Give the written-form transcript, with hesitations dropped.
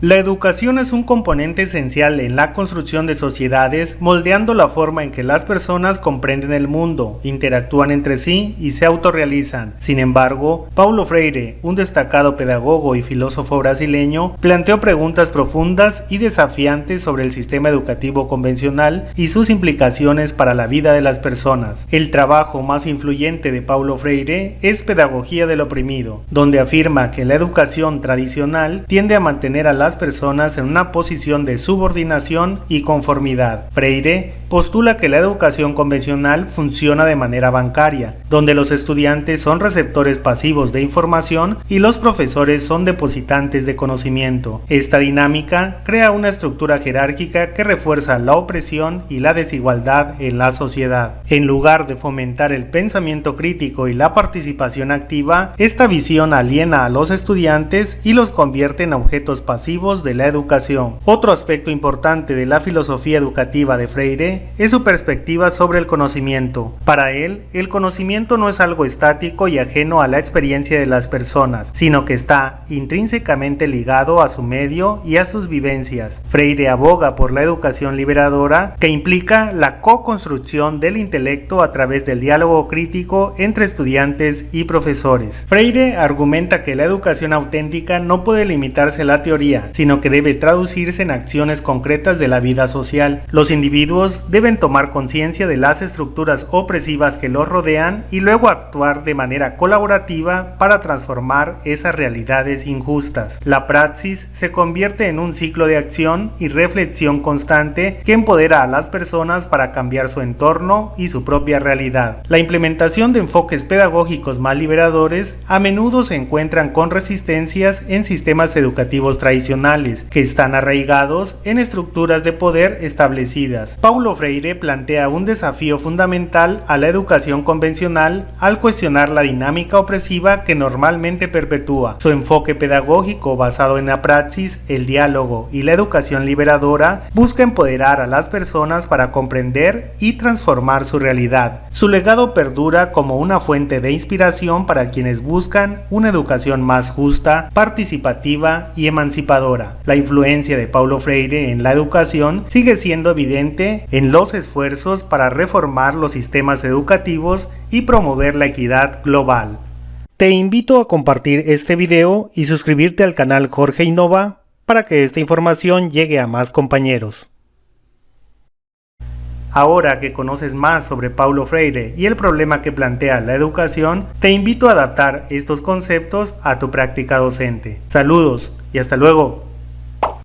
La educación es un componente esencial en la construcción de sociedades, moldeando la forma en que las personas comprenden el mundo, interactúan entre sí y se autorrealizan. Sin embargo, Paulo Freire, un destacado pedagogo y filósofo brasileño, planteó preguntas profundas y desafiantes sobre el sistema educativo convencional y sus implicaciones para la vida de las personas. El trabajo más influyente de Paulo Freire es Pedagogía del Oprimido, donde afirma que la educación tradicional tiende a mantener a las personas en una posición de subordinación y conformidad. Freire postula que la educación convencional funciona de manera bancaria, donde los estudiantes son receptores pasivos de información y los profesores son depositantes de conocimiento. Esta dinámica crea una estructura jerárquica que refuerza la opresión y la desigualdad en la sociedad. En lugar de fomentar el pensamiento crítico y la participación activa, esta visión aliena a los estudiantes y los convierte en objetos pasivos de la educación. Otro aspecto importante de la filosofía educativa de Freire es su perspectiva sobre el conocimiento. Para él, el conocimiento no es algo estático y ajeno a la experiencia de las personas, sino que está intrínsecamente ligado a su medio y a sus vivencias. Freire aboga por la educación liberadora, que implica la co-construcción del intelecto a través del diálogo crítico entre estudiantes y profesores. Freire argumenta que la educación auténtica no puede limitarse a la teoría, sino que debe traducirse en acciones concretas de la vida social. Los individuos deben tomar conciencia de las estructuras opresivas que los rodean y luego actuar de manera colaborativa para transformar esas realidades injustas. La praxis se convierte en un ciclo de acción y reflexión constante que empodera a las personas para cambiar su entorno y su propia realidad. La implementación de enfoques pedagógicos más liberadores a menudo se encuentran con resistencias en sistemas educativos tradicionales que están arraigados en estructuras de poder establecidas. Paulo Freire plantea un desafío fundamental a la educación convencional al cuestionar la dinámica opresiva que normalmente perpetúa. Su enfoque pedagógico basado en la praxis, el diálogo y la educación liberadora busca empoderar a las personas para comprender y transformar su realidad. Su legado perdura como una fuente de inspiración para quienes buscan una educación más justa, participativa y emancipadora. La influencia de Paulo Freire en la educación sigue siendo evidente en los esfuerzos para reformar los sistemas educativos y promover la equidad global. Te invito a compartir este video y suscribirte al canal Jorge Innova para que esta información llegue a más compañeros. Ahora que conoces más sobre Paulo Freire y el problema que plantea la educación, te invito a adaptar estos conceptos a tu práctica docente. Saludos y hasta luego.